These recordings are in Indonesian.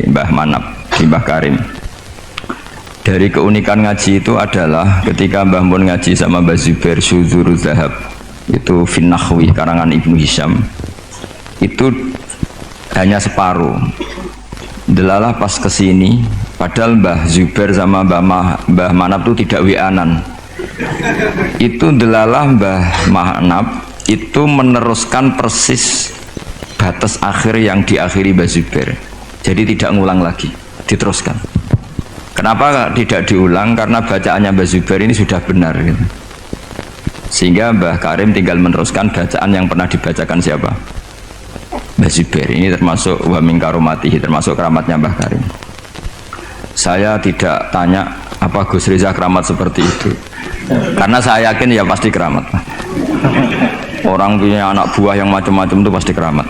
Mbah Manap, di Mbah Karim. Dari keunikan ngaji itu adalah ketika Mbah Mun ngaji sama Mbah Zubair Syudzurul Zahab, itu Finnahwi karangan Ibnu Hisham, itu hanya separuh. Delalah pas kesini, padahal Mbah Zubair sama Mbah Manap itu tidak wianan. Itu delalah Mbah Manap itu meneruskan persis batas akhir yang diakhiri Mbah Zubair. Jadi tidak ngulang lagi, diteruskan. Kenapa tidak diulang? Karena bacaannya Mbah Zubair ini sudah benar gitu. Sehingga Mbah Karim tinggal meneruskan bacaan yang pernah dibacakan siapa? Mbah Zubair. Ini termasuk wa min karomatihi, termasuk keramatnya Mbah Karim. Saya tidak tanya apa Gus Riza keramat seperti itu, karena saya yakin ya pasti keramat. Orang punya anak buah yang macam-macam itu pasti keramat.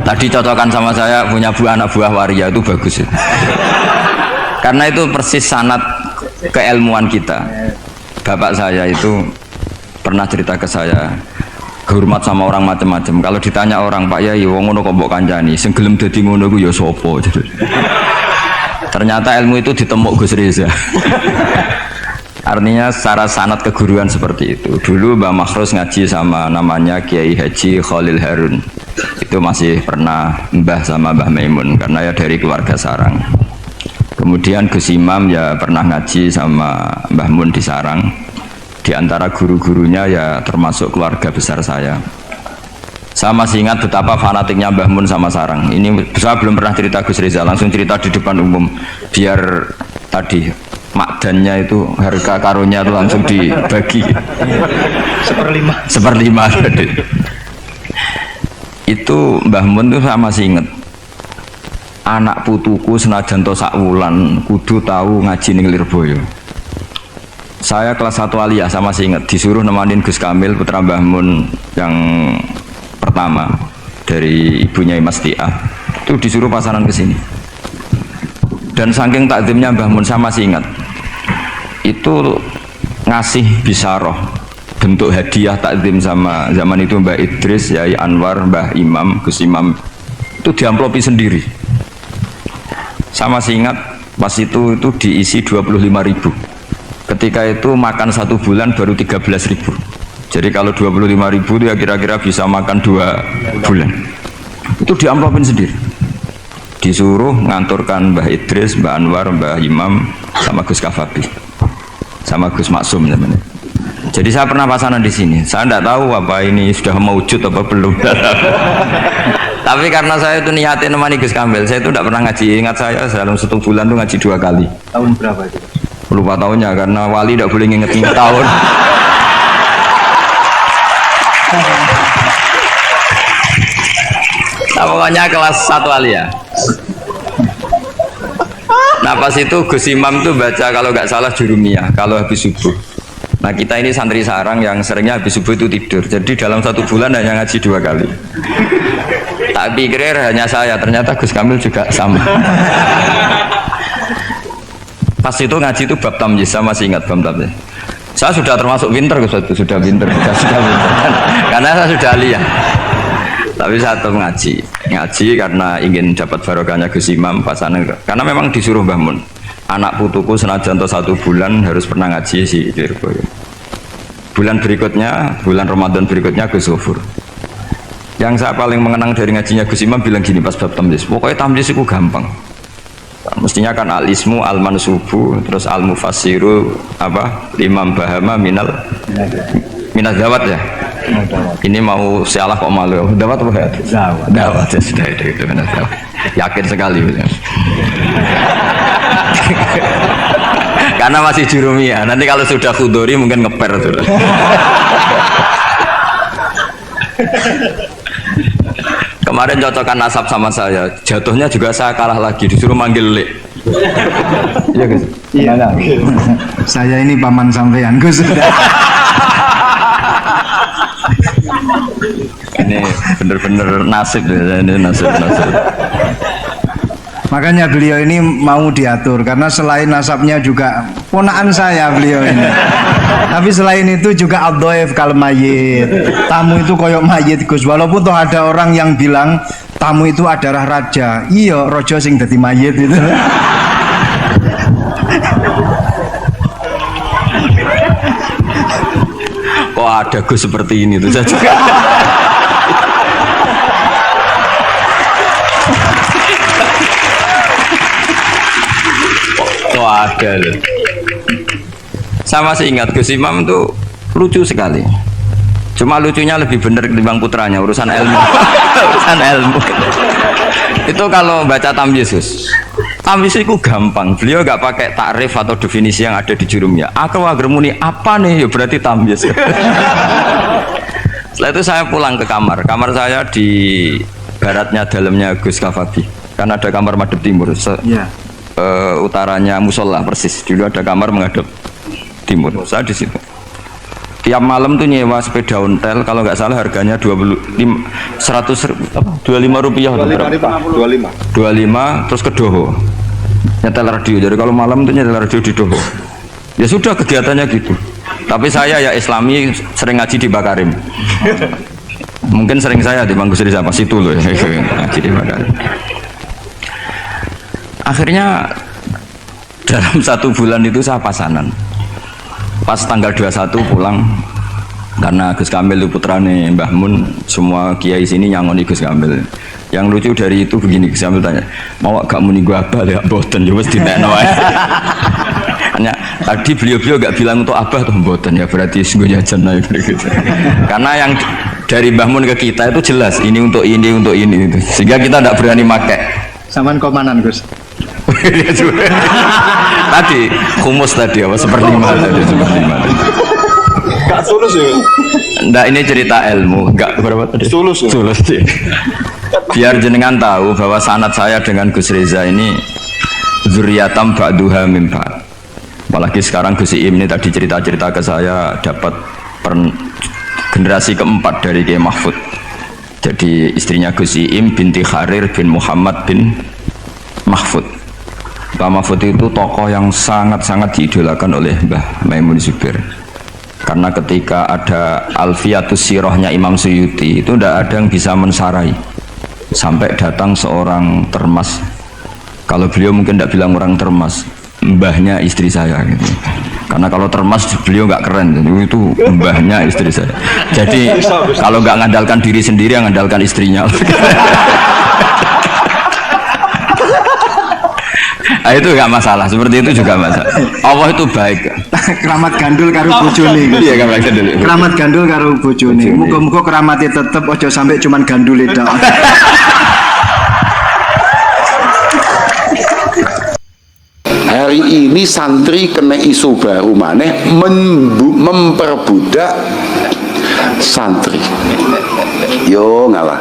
Tadi cocokan sama saya punya anak buah waria itu bagus itu. Karena itu persis sanad keilmuan kita. Bapak saya itu pernah cerita ke saya, hormat sama orang macam-macam. Kalau ditanya orang, Pak Yai wong ngono kok mbok kancani, sing gelem dadi ngono ku ya sapa? Ternyata ilmu itu ditemuk Gus Reza. Artinya secara sanad keguruan seperti itu. Dulu Mbah Makhrus ngaji sama namanya Kiai Haji Khalil Harun. Itu masih pernah Mbah sama Mbah Maimun karena ya dari keluarga sarang. Kemudian Gus Imam ya pernah ngaji sama Mbah Mun di sarang. Di antara guru-gurunya ya termasuk keluarga besar saya. Saya masih ingat betapa fanatiknya Mbah Mun sama sarang. Ini saya belum pernah cerita Gus Reza, langsung cerita di depan umum biar tadi makdannya itu harga karunnya itu langsung dibagi seperlima itu Mbah Mun itu saya masih ingat, anak putuku senajan to sak wulan kudu tahu ngaji ning Lirboyo. Saya kelas 1 aliyah, saya masih ingat disuruh nemanin Gus Kamil putra Mbah Mun yang pertama dari ibunya Mas Tiah, itu disuruh pasaran ke sini. Dan saking takzimnya Mbah Mun saya masih ingat, itu ngasih bisaroh bentuk hadiah takzim sama zaman itu Mbah Idris, Yai Anwar, Mbah Imam, Gus Imam, itu diamplopi sendiri. Saya masih ingat pas itu diisi 25.000. Ketika itu makan 1 bulan baru 13.000. Jadi kalau 25.000 itu ya kira-kira bisa makan 2 bulan. Itu diamplopin sendiri. Disuruh nganturkan Mbah Idris, Mbah Anwar, Mbah Imam, sama Gus Kafabi, sama Gus Maksum namanya. Jadi saya pernah pasanan di sini. Saya tidak tahu apa ini sudah mewujud apa belum. Tapi karena saya itu niatin nemani Gus Kamil, saya itu tidak pernah ngaji. Ingat saya dalam 1 bulan itu ngaji 2 kali. Tahun berapa itu? Lupa tahunnya karena wali tidak boleh nginget-nginget tahun. Nah, pokoknya kelas 1 aliyah. Nah pas itu Gus Imam tuh baca kalau nggak salah Jurumiyah kalau habis subuh. Nah kita ini santri sarang yang seringnya habis subuh itu tidur. Jadi dalam 1 bulan hanya ngaji 2 kali. Tak pikir hanya saya, ternyata Gus Kamil juga sama. Pas itu ngaji itu bab tamyiz, saya masih ingat bab tamyiz. Saya sudah termasuk pinter, sudah pinter, sudah pinter. Karena saya sudah aliyah. Tapi saya tetap ngaji karena ingin dapat barokahnya Gus Imam pasanan. Karena memang disuruh Mbah Mun, anak putuku senajan to 1 bulan harus pernah ngaji si Lirboyo. Bulan berikutnya, bulan Ramadan berikutnya Gus Ghafur. Yang saya paling mengenang dari ngajinya Gus Imam bilang gini pas bab tamyiz, pokoknya tamyiz itu gampang. Mestinya kan al-ismu, al-mansubu, terus al-mufassiru apa? Limam bahama minal dawat ya. Ini mau salah kok malu. Dawat apa ya? Dawat ya sudah itu benar. Yakin sekali. Karena masih jurumiyah. Nanti kalau sudah khudori mungkin ngeper sudah. Kemarin cocokan nasab sama saya, jatuhnya juga saya kalah lagi, disuruh manggil Lek. Iya Gus? Iya. Saya ini paman sampean Gus. Ini bener-bener nasib ya, ini nasib. Makanya beliau ini mau diatur karena selain nasabnya juga ponakan saya beliau ini. Tapi selain itu juga ad-dhaif kal mayyit. Tamu itu koyok mayit Gus. Walaupun toh ada orang yang bilang tamu itu adalah raja. Iya, rojo sing dadi mayit itu. Kok ada Gus seperti ini tuh saya juga. Kok ada loh. Saya masih ingat Gus Imam tuh lucu sekali. Cuma lucunya lebih benar ketimbang putranya, urusan ilmu. Urusan ilmu. Itu kalau baca tamyiz, tamyiz itu gampang. Beliau nggak pakai takrif atau definisi yang ada di jurumnya. Aku agermuni apa nih? Ya berarti tamyiz. Setelah itu saya pulang ke kamar. Kamar saya di baratnya dalamnya Gus Kafabi. Kan ada kamar madhep timur. Utaranya musola persis. Dulu ada kamar menghadap timur. Saya di situ. Tiap malam tuh nyewa sepeda ontel, kalau nggak salah harganya 25 rupiah atau berapa? 25 terus ke Doho nyetel radio. Jadi kalau malam tuh nyetel radio di Doho. Ya sudah kegiatannya gitu. Tapi saya ya Islami sering ngaji di Bakarim. Mungkin sering saya di Manggus Riza pas itu loh ya, ngaji di Bakarim. Akhirnya dalam 1 bulan itu saya pasanan. Pas tanggal 21 pulang karena Gus Kamil itu putrane Mbah Mun, semua kiai sini nyangoni Gus Kamil. Yang lucu dari itu begini, Gus Kamil tanya, mau gak muni gua abah ya mboten, ya wis ditekno ae. Hanya tadi beliau-beliau gak bilang untuk abah tuh mboten, ya berarti sungguh jajan aja gitu. Karena yang dari Mbah Mun ke kita itu jelas ini untuk ini itu. Sehingga kita tidak berani pakai. Saman komanan Gus. Tadi humus tadi apa seperlima tadi. Gak sulus ya? Enggak, ini cerita ilmu. Enggak berapa tadi? Sulus ya? Sulus ya. Biar jenengan tahu bahwa sanad saya dengan Gus Reza ini zuriatam ba'duha min ba'd. Apalagi sekarang Gus Iim ini tadi cerita-cerita ke saya dapat generasi keempat dari Kiai Mahfud. Jadi istrinya Gus Iim binti Kharir bin Muhammad bin Mahfud. Mbah Mahfud itu tokoh yang sangat-sangat diidolakan oleh Mbah Maimun Zubair. Karena ketika ada Alfiatus Sirahnya Imam Suyuti itu tidak ada yang bisa mensarai. Sampai datang seorang termas. Kalau beliau mungkin tidak bilang orang termas, mbahnya istri saya gitu. Karena kalau termas beliau nggak keren, itu mbahnya istri saya. Jadi kalau nggak ngandalkan diri sendiri, yang ngandalkan istrinya. Nah, itu nggak masalah, seperti itu juga masalah. Allah itu baik. Keramat gandul karo bojone. Iya, keramat gandul. Keramat gandul karo bojone. Muga-muga keramatnya tetep aja sampai cuman gandul tok. Hari ini santri kena isu baru maneh memperbudak santri. Yo ngalah.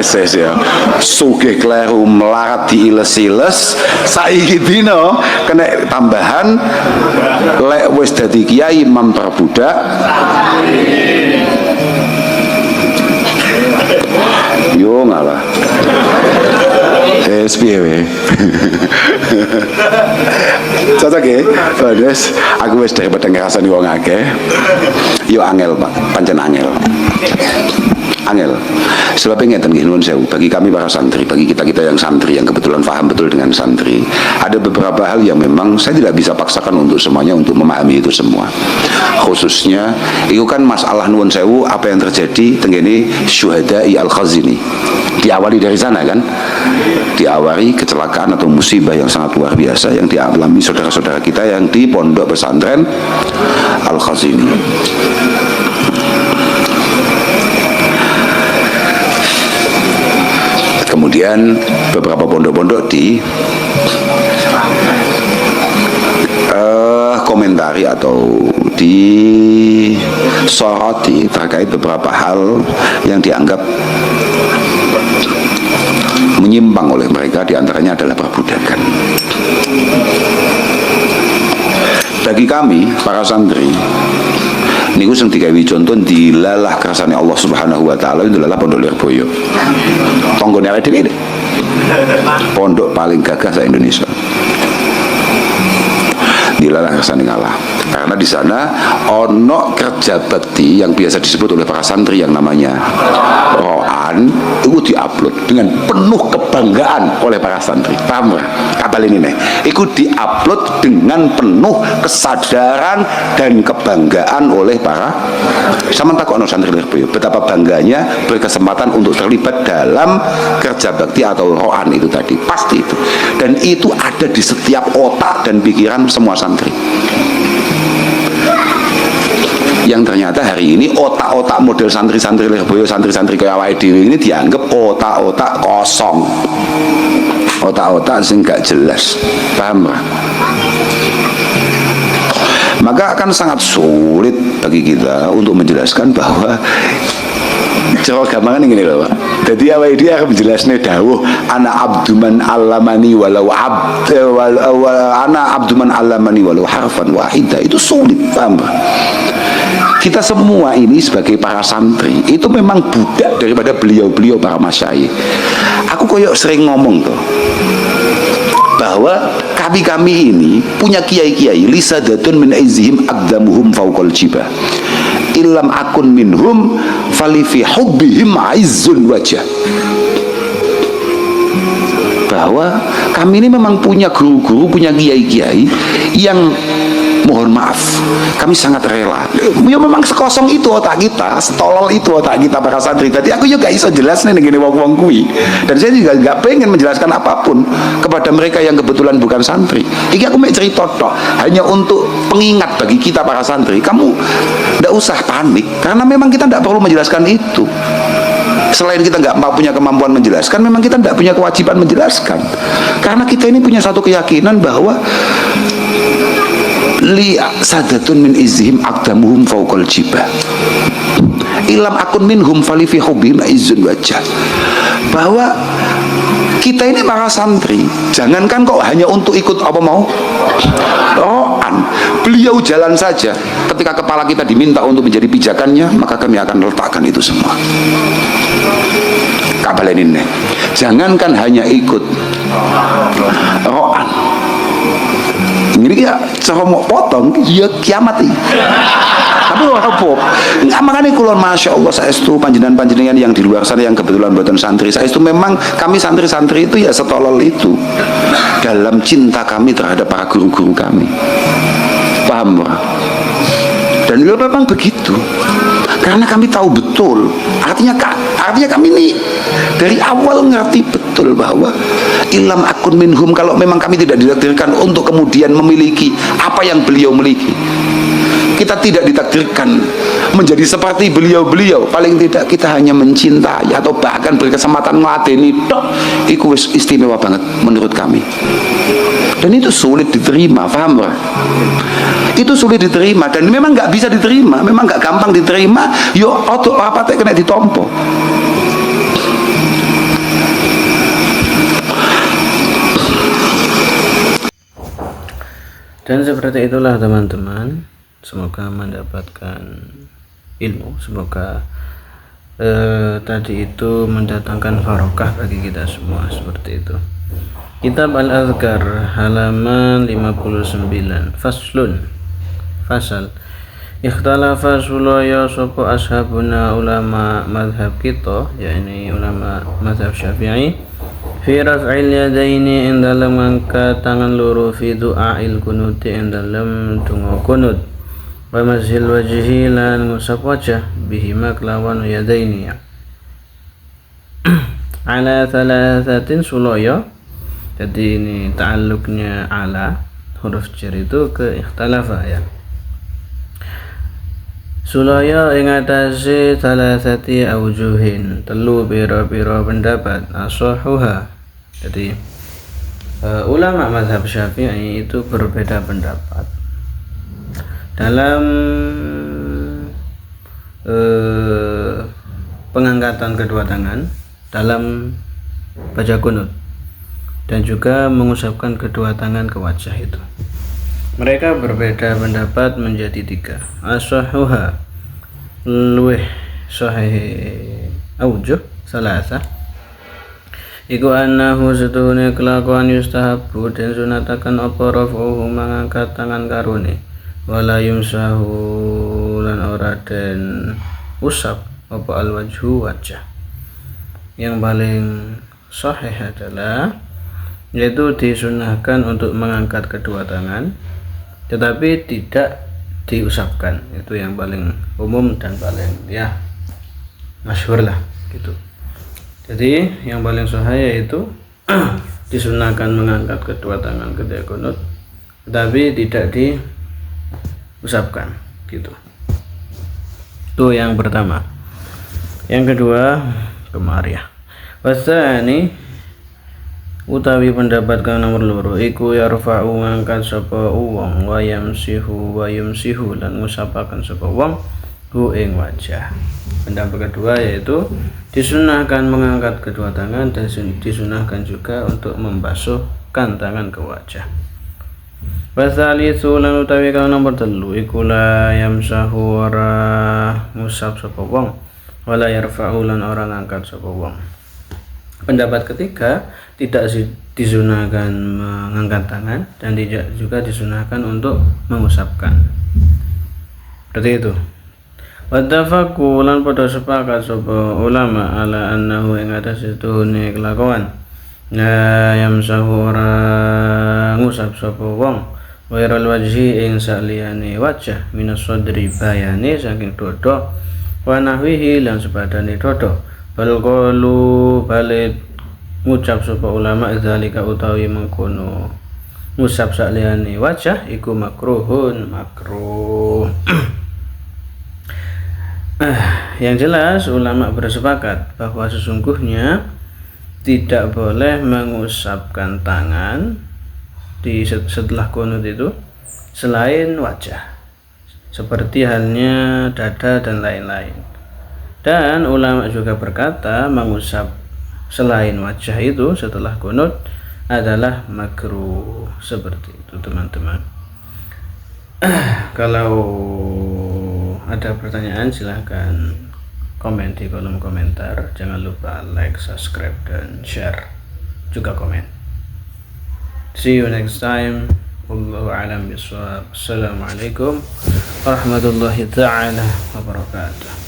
Ses ya. Sugih kleru melarat diiles-iles, saiki dina kena tambahan lek wis dadi kiai memperbudak. Yo ngalah. SPW. Cocok ya? Terus aku wis daripada ngerasani wong akeh. Yo angel, Pak. Pancen angel. Angel. Sebabnya ngeten nggih nuwun sewu, bagi kami para santri, bagi kita-kita yang santri yang kebetulan paham betul dengan santri, ada beberapa hal yang memang saya tidak bisa paksakan untuk semuanya untuk memahami itu semua. Khususnya itu kan masalah nuwun sewu apa yang terjadi tenggene syuhada'i al-Khazini. Diawali dari sana kan? Diawali kecelakaan atau musibah yang sangat luar biasa yang dialami saudara-saudara kita yang di pondok pesantren Al-Khazini. Kemudian beberapa pondok-pondok di komentari atau disoroti terkait beberapa hal yang dianggap menyimpang oleh mereka, diantaranya adalah perbudakan. Bagi kami para santri niku sing digawe contoh dilalah kersane Allah Subhanahu wa taala itu adalah Pondok Lirboyo. Tonggone awake dhewe. Pondok paling gagah sa Indonesia. dilarang kersane ngalah. Karena di sana ono kerja bakti yang biasa disebut oleh para santri yang namanya roan, itu diupload dengan penuh kebanggaan oleh para santri. Paham nggak? Kapal ini nih, itu diupload dengan penuh kesadaran dan kebanggaan oleh para sama tak ono santri Lirboyo. Betapa bangganya berkesempatan untuk terlibat dalam kerja bakti atau roan itu tadi, pasti itu. Dan itu ada di setiap otak dan pikiran semua santri. Yang ternyata hari ini otak-otak model santri-santri Lirboyo, santri-santri kaya awake dhewe ini dianggap otak-otak kosong, otak-otak sing gak jelas. Paham gak? Maka akan sangat sulit bagi kita untuk menjelaskan bahwa cara gampangan ini loh Pak. Jadi awake dhewe akan menjelaskan dawuh ana abduman allamani walau ana abduman allamani walau harfan wahida, itu sulit. Paham Pak? Kita semua ini sebagai para santri itu memang budak daripada beliau-beliau para masyayikh. Aku koyok sering ngomong tuh bahwa kami ini punya kiai-kiai lisadatun min aizihim aqdamuhum fauqal jibah illam akun minhum fali fi hubbihim aizzun wajah. Bahwa kami ini memang punya guru-guru, punya kiai-kiai yang mohon maaf, kami sangat rela. Ya memang sekosong itu otak kita, setolol itu otak kita para santri. Tadi aku juga iso jelas nih gini wong-wong kui. Dan saya juga nggak pengen menjelaskan apapun kepada mereka yang kebetulan bukan santri. Iki aku mau cerita toh, hanya untuk pengingat bagi kita para santri. Kamu nggak usah panik, karena memang kita nggak perlu menjelaskan itu. Selain kita nggak punya kemampuan menjelaskan, memang kita nggak punya kewajiban menjelaskan. Karena kita ini punya satu keyakinan bahwa li sadatun min izhim aqdamuhum fauqal jibah ilam akun minhum fali fi hubbihim izzun wajah. Bahwa kita ini para santri, jangankan kok hanya untuk ikut apa mau roan, beliau jalan saja. Ketika kepala kita diminta untuk menjadi pijakannya, maka kami akan letakkan itu semua. Kabalen ini, jangankan hanya ikut roan, ini ya cara mau potong ya kiamat ini. Tapi apa? Nggak, makanya kulon masya Allah saya itu panjenengan yang di luar sana yang kebetulan buatan santri, saya itu memang kami santri-santri itu ya setolol itu dalam cinta kami terhadap para guru-guru kami. Paham Pak? Dan itu memang begitu. Karena kami tahu betul, artinya kami ini dari awal ngerti betul bahwa ilam akun minhum, kalau memang kami tidak ditakdirkan untuk kemudian memiliki apa yang beliau miliki, kita tidak ditakdirkan menjadi seperti beliau-beliau, paling tidak kita hanya mencintai atau bahkan berkesempatan meladeni, itu istimewa banget menurut kami. Dan itu sulit diterima, paham Pak? Itu sulit diterima dan memang nggak bisa diterima, memang nggak gampang diterima. Yo otot apa teh kena ditompo. Dan seperti itulah teman-teman, semoga mendapatkan ilmu, semoga tadi itu mendatangkan barokah bagi kita semua, seperti itu. Kitab Al-Azkar halaman 59. Faslun, fasal. Ikhtalafa sulaya sapa ashabuna ulama madhab kita, yakni ulama madhab Syafi'i, fi raf'il yadaini ing dalam ngangkat tangan loro, fi du'ail kunuti ing dalam donga kunut, wa mazhil wajhi lan ngusap wajah, bihima kelawan yadaini ala thalathatin sulaya. Jadi ini ta'alluqnya ala huruf jar itu ke ikhtalafa ya. Sulaya ing atase thalathati aujuhin, telu pira-pira pendapat, asahuha. Jadi ulama mazhab Syafi'i itu berbeda pendapat dalam pengangkatan kedua tangan dalam baca kunut dan juga mengusapkan kedua tangan ke wajah itu. Mereka berbeda pendapat menjadi tiga. Asahuha, luweh sahih aujuh salasa, iku annahu setuhune kelakuan yustahabu den sunatakan apa rafuhu mangangkat tangan karone wala yumsahu lan ora den usap apa alwajhu wajah. Yang paling sahih adalah yaitu disunahkan untuk mengangkat kedua tangan tetapi tidak diusapkan. Itu yang paling umum dan paling ya masyhur lah gitu. Jadi yang paling sahih yaitu disunahkan mengangkat kedua tangan ketika kunut tetapi tidak diusapkan gitu. Itu yang pertama. Yang kedua kemariah. Wasani utawi pendapat kang nomor loro iku yarfa'u ngangkat sapa wong wa yumsihu lan ngusapaken sapa wong hu ing wajah. Pendapat kedua yaitu disunahkan mengangkat kedua tangan dan disunahkan juga untuk membasuhkan tangan ke wajah. Wasalisu lan utawi kang nomor telu iku la yamsahu ora ngusap sapa wong wala yarfa'u lan ora ngangkat sapa wong. Pendapat ketiga tidak disunahkan mengangkat tangan dan tidak juga disunahkan untuk mengusapkan. Seperti itu. Wattafaqu lan padha sepakat sapa ulama ala annahu ing atas setuhune kelakuan la yamsahu ora ngusap sapa wong wairal wajhi ing saliyane wajah minas sadri bayane saking dodo wa nahwihi lan sepadane dodo bal qalu balik ngucap sapa ulama zalika utawi mengkono ngusap saliyane wajah iku makruhun makruh. Yang jelas ulama bersepakat bahwa sesungguhnya tidak boleh mengusapkan tangan setelah kunut itu selain wajah, seperti halnya dada dan lain-lain. Dan ulama juga berkata mengusap selain wajah itu setelah kunut adalah makruh. Seperti itu teman-teman. Kalau ada pertanyaan silahkan komen di kolom komentar. Jangan lupa like, subscribe, dan share juga komen. See you next time. Wallahu a'lam bishawab. Assalamualaikum warahmatullahi ta'ala wabarakatuh.